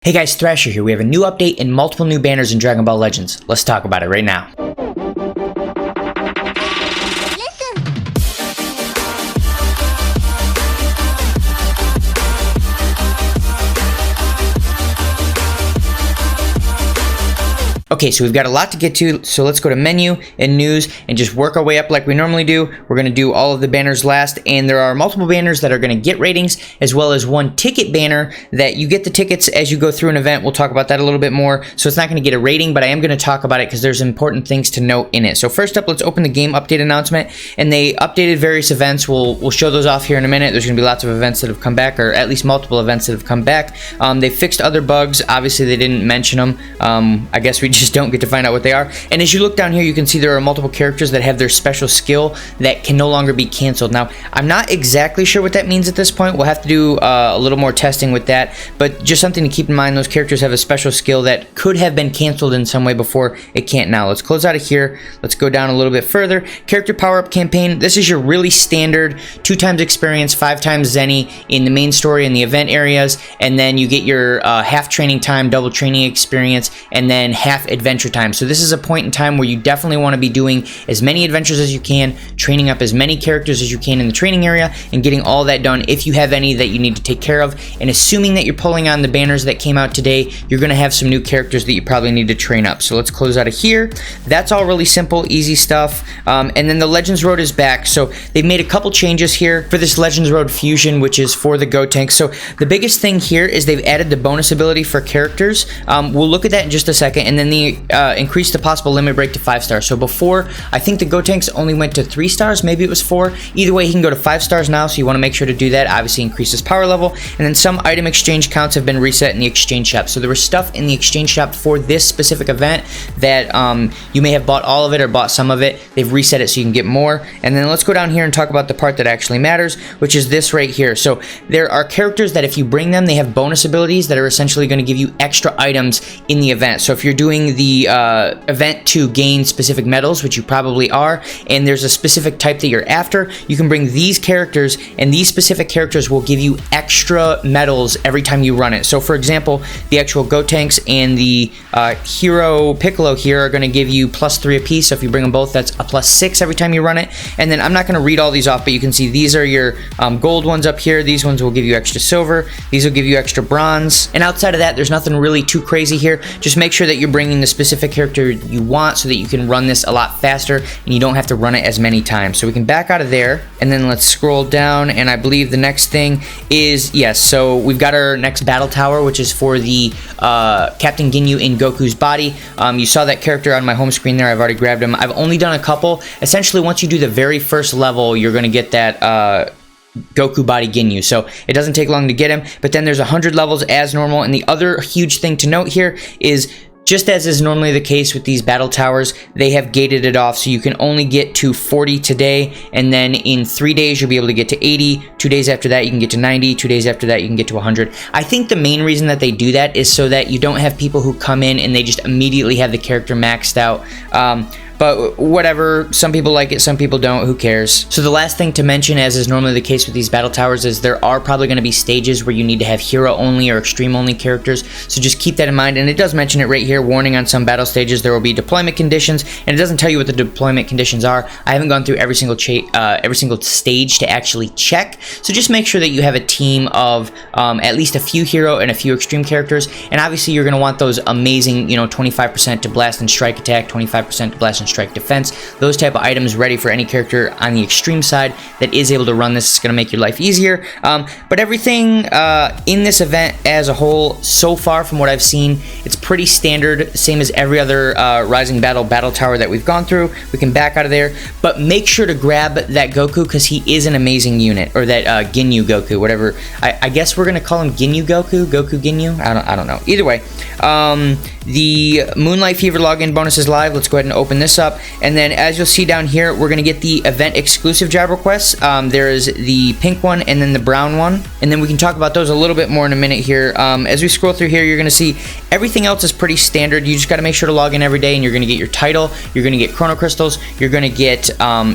Hey guys, Thrasher here. We have a new update and multiple new banners in Dragon Ball Legends. Let's talk about it right now. Okay, so we've got a lot to get to, so let's go to menu and news and just work our way up like we normally do. We're going to do all of the banners last, and there are multiple banners that are going to get ratings, as well as one ticket banner that you get the tickets as you go through an event. We'll talk about that a little bit more. So it's not going to get a rating, but I am going to talk about it because there's important things to note in it. So first up, let's open the game update announcement, and they updated various events. We'll show those off here in a minute. There's going to be lots of events that have come back, or at least multiple events that have come back. They fixed other bugs. Obviously, they didn't mention them. I guess we just don't get to find out what they are. And as you look down here, you can see there are multiple characters that have their special skill that can no longer be canceled. Now, I'm not exactly sure what that means at this point. We'll have to do a little more testing with that, but just something to keep in mind, those characters have a special skill that could have been canceled in some way before. It can't now. Let's close out of here. Let's go down a little bit further. Character power-up campaign. This is your really standard 2x experience, 5x Zenny in the main story and the event areas, and then you get your half training time, double training experience, and then half adventure time. So this is a point in time where you definitely want to be doing as many adventures as you can, training up as many characters as you can in the training area, and getting all that done if you have any that you need to take care of. And assuming that you're pulling on the banners that came out today, you're going to have some new characters that you probably need to train up. So let's close out of here. That's all really simple, easy stuff. And then the Legends Road is back. So they've made a couple changes here for this Legends Road Fusion, which is for the Gotenks. So the biggest thing here is they've added the bonus ability for characters. We'll look at that in just a second. And then the increase the possible limit break to 5 stars. So before, I think the Gotenks only went to 3 stars, maybe it was 4. Either way, he can go to 5 stars now, so you want to make sure to do that. Obviously increases power level. And then some item exchange counts have been reset in the exchange shop. So there was stuff in the exchange shop for this specific event that you may have bought all of it or bought some of it. They've reset it so you can get more. And then let's go down here and talk about the part that actually matters, which is this right here. So there are characters that if you bring them, they have bonus abilities that are essentially going to give you extra items in the event. So if you're doing the event to gain specific medals, which you probably are, and there's a specific type that you're after, you can bring these characters, and these specific characters will give you extra medals every time you run it. So for example, the actual Gotenks and the Hero Piccolo here are going to give you +3 apiece. So if you bring them both, that's a +6 every time you run it. And then I'm not going to read all these off, but you can see these are your gold ones up here. These ones will give you extra silver. These will give you extra bronze. And outside of that, there's nothing really too crazy here. Just make sure that you're bringing the specific character you want so that you can run this a lot faster and you don't have to run it as many times. So we can back out of there, and then let's scroll down, and I believe the next thing is, yes, so we've got our next battle tower, which is for the Captain Ginyu in Goku's body. You saw that character on my home screen there. I've already grabbed him. I've only done a couple. Essentially, once you do the very first level, you're going to get that Goku body Ginyu, so it doesn't take long to get him, but then there's 100 levels as normal. And the other huge thing to note here is, just as is normally the case with these battle towers, they have gated it off, so you can only get to 40 today, and then in 3 days you'll be able to get to 80. 2 days after that you can get to 90. 2 days after that you can get to 100. I think the main reason that they do that is so that you don't have people who come in and they just immediately have the character maxed out. But whatever, some people like it, some people don't, who cares? So the last thing to mention, as is normally the case with these battle towers, is there are probably going to be stages where you need to have hero only or extreme only characters, so just keep that in mind. And it does mention it right here, warning on some battle stages there will be deployment conditions, and it doesn't tell you what the deployment conditions are. I haven't gone through every single stage to actually check, so just make sure that you have a team of at least a few hero and a few extreme characters. And obviously you're going to want those amazing, 25% to blast and strike attack, 25% to blast and strike defense, those type of items ready for any character on the extreme side that is able to run this. It's going to make your life easier. But everything in this event as a whole, so far from what I've seen, it's pretty standard, same as every other Rising battle tower that we've gone through. We can back out of there, but make sure to grab that Goku, because he is an amazing unit, or that Ginyu Goku, whatever. I guess we're going to call him Ginyu Goku Ginyu. I don't know. Either way, the Moonlight Fever login bonus is live. Let's go ahead and open this up. up, and then as you'll see down here, we're gonna get the event exclusive job requests. There is the pink one and then the brown one, and then we can talk about those a little bit more in a minute here. As we scroll through here, you're gonna see everything else is pretty standard. You just gotta make sure to log in every day, and you're gonna get your title, you're gonna get chrono crystals, you're gonna get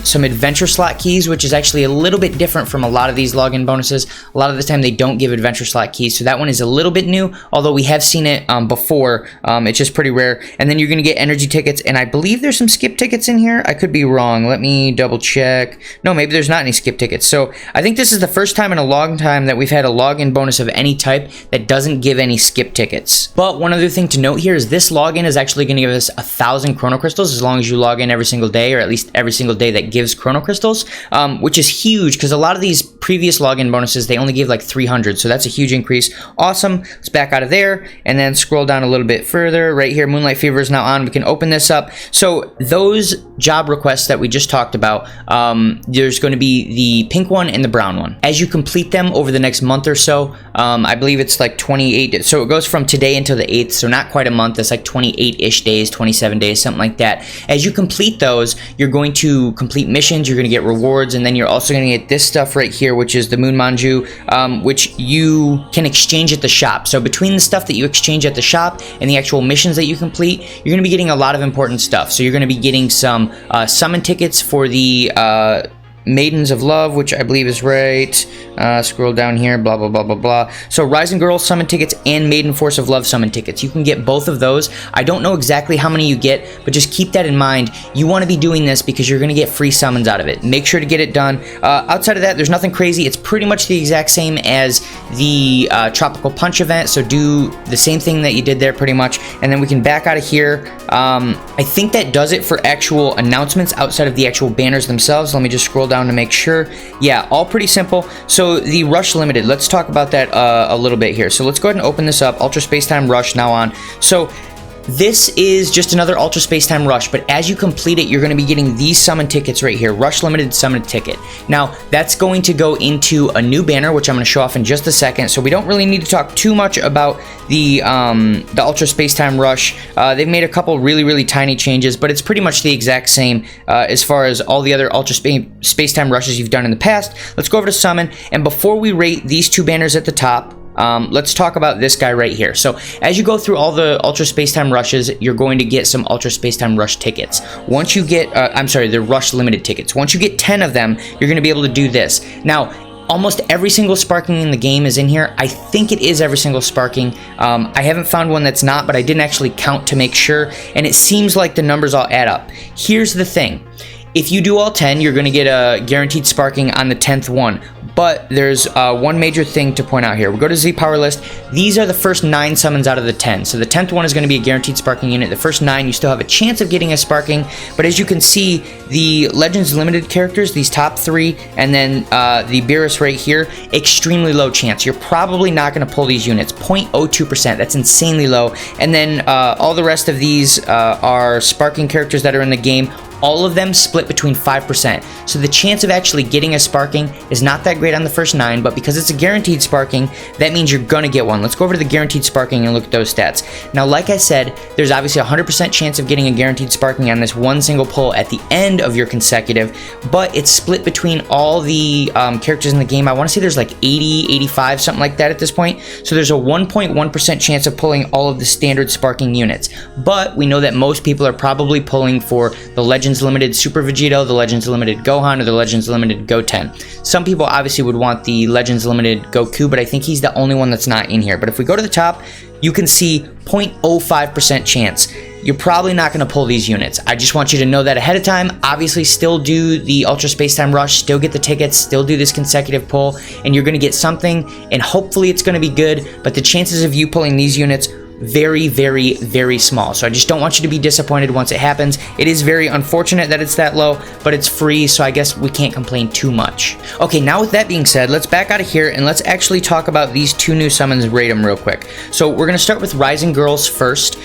some adventure slot keys, which is actually a little bit different from a lot of these login bonuses. A lot of the time they don't give adventure slot keys, so that one is a little bit new, although we have seen it before. It's just pretty rare. And then you're gonna get energy tickets, and I believe there's some skip tickets in here. I could be wrong. Let me double check. No, maybe there's not any skip tickets. So I think this is the first time in a long time that we've had a login bonus of any type that doesn't give any skip tickets. But one other thing to note here is this login is actually going to give us 1,000 chrono crystals as long as you log in every single day, or at least every single day that gives chrono crystals, which is huge because a lot of these previous login bonuses, they only gave like 300, so that's a huge increase. Awesome. Let's back out of there and then scroll down a little bit further. Right here, Moonlight Fever is now on. We can open this up. So those job requests that we just talked about, there's going to be the pink one and the brown one. As you complete them over the next month or so, I believe it's like 28, so it goes from today until the 8th, so not quite a month. It's like 28-ish days, 27 days, something like that. As you complete those, you're going to complete missions, you're going to get rewards, and then you're also going to get this stuff right here, which is the Moon Manju, which you can exchange at the shop. So between the stuff that you exchange at the shop and the actual missions that you complete, you're going to be getting a lot of important stuff. So you're going to be getting some summon tickets for the Maidens of Love, which I believe is right. Scroll down here, blah, blah, blah, blah, blah. So Rising Girl summon tickets and Maiden Force of Love summon tickets. You can get both of those. I don't know exactly how many you get, but just keep that in mind. You want to be doing this because you're going to get free summons out of it. Make sure to get it done. Outside of that, there's nothing crazy. It's pretty much the exact same as the Tropical Punch event, so do the same thing that you did there pretty much. And then we can back out of here. I think that does it for actual announcements outside of the actual banners themselves. Let me just scroll down to make sure. Yeah, all pretty simple. So the Rush Limited, let's talk about that a little bit here. So let's go ahead and open this up. Ultra Space Time Rush now on. So this is just another Ultra Space Time Rush, but as you complete it, you're going to be getting these summon tickets right here, Rush Limited Summon Ticket. Now, that's going to go into a new banner, which I'm going to show off in just a second, so we don't really need to talk too much about the Ultra Space Time Rush. They've made a couple really tiny changes, but it's pretty much the exact same as far as all the other Ultra Space Time Rushes you've done in the past. Let's go over to Summon, and before we rate these two banners at the top, let's talk about this guy right here. So as you go through all the Ultra Space Time Rushes, you're going to get some Ultra Space Time Rush tickets. Once you get, the Rush Limited tickets. Once you get 10 of them, you're going to be able to do this. Now, almost every single sparking in the game is in here. I think it is every single sparking. I haven't found one that's not, but I didn't actually count to make sure, and it seems like the numbers all add up. Here's the thing. If you do all 10, you're going to get a guaranteed sparking on the 10th one. But there's one major thing to point out here. We'll go to Z Power List. These are the first 9 summons out of the 10. So the 10th one is going to be a guaranteed sparking unit. The first 9, you still have a chance of getting a sparking. But as you can see, the Legends Limited characters, these top 3, and then the Beerus right here, extremely low chance. You're probably not going to pull these units. 0.02%. That's insanely low. And then all the rest of these are sparking characters that are in the game. All of them split between 5%. So the chance of actually getting a sparking is not that great on the first 9, but because it's a guaranteed sparking, that means you're gonna get one. Let's go over to the guaranteed sparking and look at those stats. Now, like I said, there's obviously a 100% chance of getting a guaranteed sparking on this one single pull at the end of your consecutive, but it's split between all the characters in the game. I wanna say there's like 80, 85, something like that at this point. So there's a 1.1% chance of pulling all of the standard sparking units. But we know that most people are probably pulling for the Legends Limited Super Vegito, the Legends Limited Gohan, or the Legends Limited Goten. Some people obviously would want the Legends Limited Goku, but I think he's the only one that's not in here. But if we go to the top, you can see 0.05% chance. You're probably not going to pull these units. I just want you to know that ahead of time. Obviously, still do the Ultra Space Time Rush, still get the tickets, still do this consecutive pull, and you're going to get something, and hopefully it's going to be good, but the chances of you pulling these units very small. So I just don't want you to be disappointed once it happens. It is very unfortunate that it's that low, but it's free, so I guess we can't complain too much. Okay, now with that being said, let's back out of here and let's actually talk about these 2 new summons and rate them real quick. So we're going to start with Rising Girls first.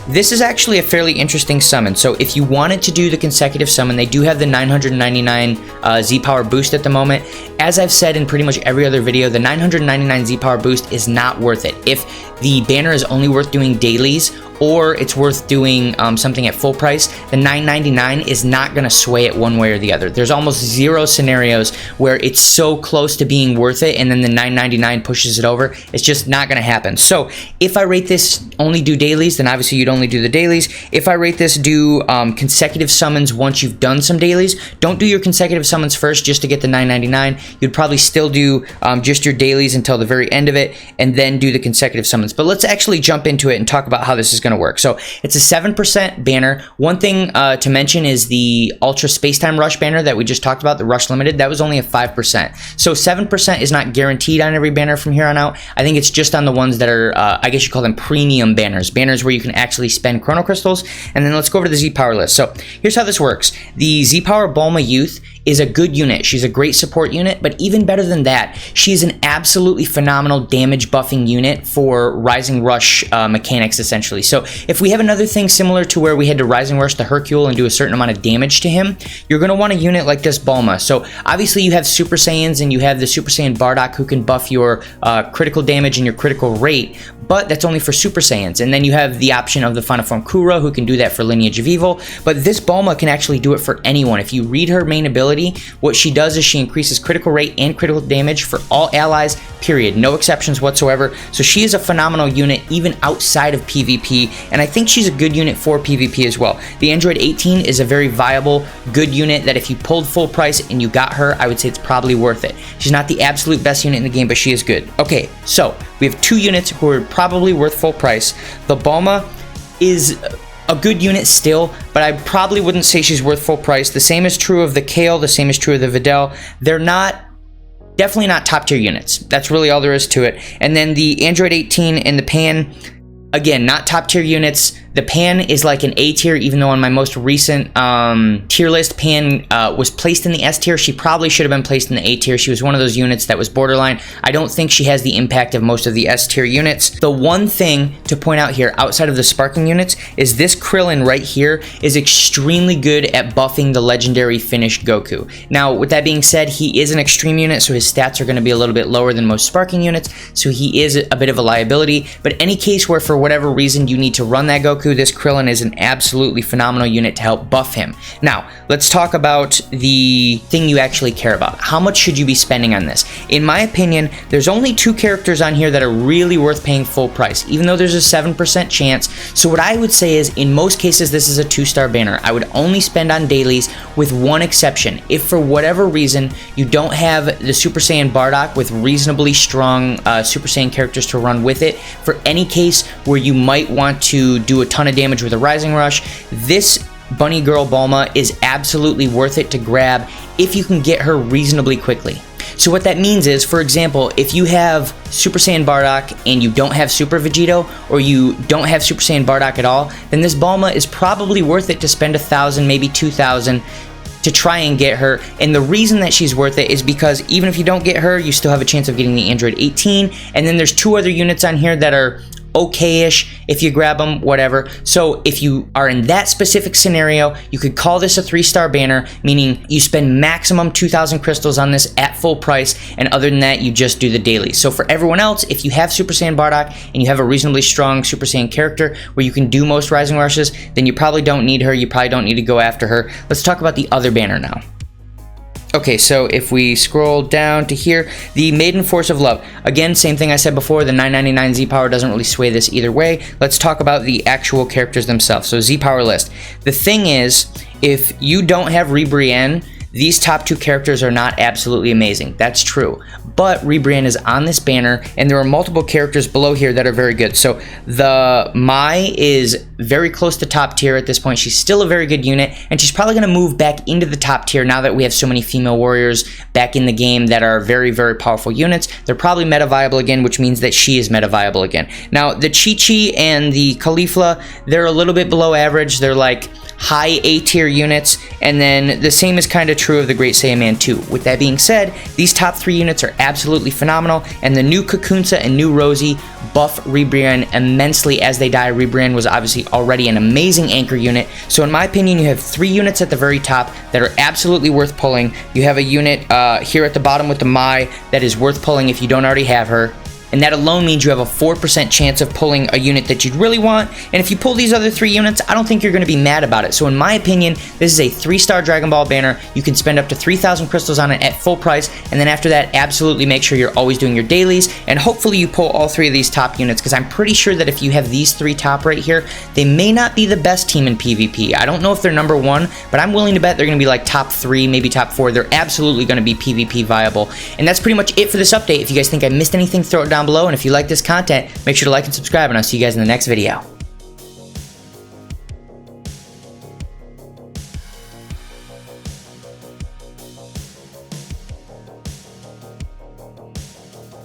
This is actually a fairly interesting summon. So if you wanted to do the consecutive summon, they do have the 999 Z-Power boost at the moment. As I've said in pretty much every other video, the 999 Z-Power boost is not worth it. If the banner is only worth doing dailies, or it's worth doing something at full price, the $9.99 is not going to sway it one way or the other. There's almost zero scenarios where it's so close to being worth it and then the $9.99 pushes it over. It's just not going to happen. So if I rate this only do dailies, then obviously you'd only do the dailies. If I rate this do consecutive summons once you've done some dailies, don't do your consecutive summons first just to get the $9.99. You'd probably still do just your dailies until the very end of it and then do the consecutive summons. But let's actually jump into it and talk about how this is going to work. So it's a 7% banner. One thing to mention is the Ultra Spacetime Rush banner that we just talked about, the Rush Limited, that was only a 5%. So 7% is not guaranteed on every banner from here on out. I think it's just on the ones that are, I guess you call them premium banners, banners where you can actually spend Chrono Crystals. And then let's go over to the Z Power list. So here's how this works. The Z Power Bulma Youth is a good unit. She's a great support unit, but even better than that, she's an absolutely phenomenal damage buffing unit for Rising Rush mechanics, essentially. So if we have another thing similar to where we had to Rising Rush the Hercule and do a certain amount of damage to him, you're going to want a unit like this Bulma. So obviously you have Super Saiyans and you have the Super Saiyan Bardock who can buff your critical damage and your critical rate, but that's only for Super Saiyans. And then you have the option of the Final Form Kura who can do that for Lineage of Evil, but this Bulma can actually do it for anyone. If you read her main ability, what she does is she increases critical rate and critical damage for all allies, period. No exceptions whatsoever. So she is a phenomenal unit even outside of PvP, and I think she's a good unit for PvP as well. The Android 18 is a very viable, good unit that if you pulled full price and you got her, I would say it's probably worth it. She's not the absolute best unit in the game, but she is good. Okay, so we have two units who are probably worth full price. The Bulma is a good unit still, but I probably wouldn't say she's worth full price. The same is true of the Kale, the same is true of the Videl. They're definitely not top tier units. That's really all there is to it. And then the Android 18 and the Pan, again, not top tier units. The Pan is like an A tier, even though on my most recent tier list, Pan was placed in the S tier. She probably should have been placed in the A tier. She was one of those units that was borderline. I don't think she has the impact of most of the S tier units. The one thing to point out here, outside of the sparking units, is this Krillin right here is extremely good at buffing the legendary finished Goku. Now, with that being said, he is an extreme unit, so his stats are going to be a little bit lower than most sparking units, so he is a bit of a liability. But any case where for whatever reason you need to run that Goku, this Krillin is an absolutely phenomenal unit to help buff him. Now, let's talk about the thing you actually care about. How much should you be spending on this? In my opinion, there's only two characters on here that are really worth paying full price, even though there's a 7% chance. So what I would say is, in most cases, this is a 2-star banner. I would only spend on dailies with one exception. If for whatever reason you don't have the Super Saiyan Bardock with reasonably strong Super Saiyan characters to run with it, for any case where you might want to do a ton of damage with a Rising Rush, this Bunny Girl Bulma is absolutely worth it to grab if you can get her reasonably quickly. So what that means is, for example, if you have Super Saiyan Bardock and you don't have Super Vegito, or you don't have Super Saiyan Bardock at all, then this Bulma is probably worth it to spend 1,000, maybe 2,000 to try and get her. And the reason that she's worth it is because even if you don't get her, you still have a chance of getting the Android 18, and then there's two other units on here that are okay-ish if you grab them, whatever. So if you are in that specific scenario, you could call this a 3-star banner, meaning you spend maximum 2,000 crystals on this at full price, and other than that, you just do the daily. So for everyone else, if you have Super Saiyan Bardock and you have a reasonably strong Super Saiyan character where you can do most Rising Rushes, then you probably don't need her. You probably don't need to go after her. Let's talk about the other banner now. Okay, so if we scroll down to here, the Maiden Force of Love. Again, same thing I said before, the 999 Z-Power doesn't really sway this either way. Let's talk about the actual characters themselves. So Z-Power list. The thing is, if you don't have Ribrianne, these top two characters are not absolutely amazing. That's true. But Ribrianne is on this banner, and there are multiple characters below here that are very good. So the Mai is very close to top tier at this point. She's still a very good unit, and she's probably going to move back into the top tier now that we have so many female warriors back in the game that are very, very powerful units. They're probably meta viable again, which means that she is meta viable again. Now, the Chi-Chi and the Caulifla, they're a little bit below average. They're like high A tier units, and then the same is kind of true of the Great Saiyaman 2. With that being said, these top three units are absolutely phenomenal, and the new Kakunsa and new Rosie buff Ribrianne immensely as they die. Ribrianne was obviously already an amazing anchor unit, so in my opinion, you have three units at the very top that are absolutely worth pulling. You have a unit here at the bottom with the Mai that is worth pulling if you don't already have her. and that alone means you have a 4% chance of pulling a unit that you'd really want. And if you pull these other 3 units, I don't think you're going to be mad about it. So in my opinion, this is a 3-star Dragon Ball banner. You can spend up to 3,000 crystals on it at full price, and then after that, absolutely make sure you're always doing your dailies, and hopefully you pull all 3 of these top units, because I'm pretty sure that if you have these 3 top right here, they may not be the best team in PvP. I don't know if they're number 1, but I'm willing to bet they're going to be like top 3, maybe top 4. They're absolutely going to be PvP viable. And that's pretty much it for this update. If you guys think I missed anything, throw it down below, and if you like this content, make sure to like and subscribe, and I'll see you guys in the next video.